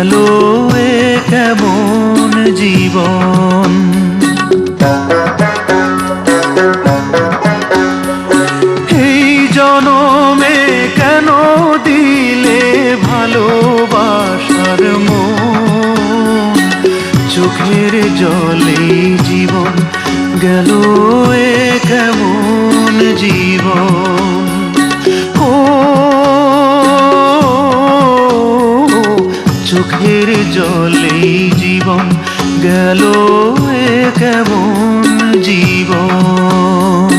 গেল এ কেমন জীবন। এই জনমে কেন দিলে ভালোবাসার মন, চোখের জলে জীবন গেল এ কেমন জীবন। ও চোখের জলে জীবন গেল এ কেমন জীবন।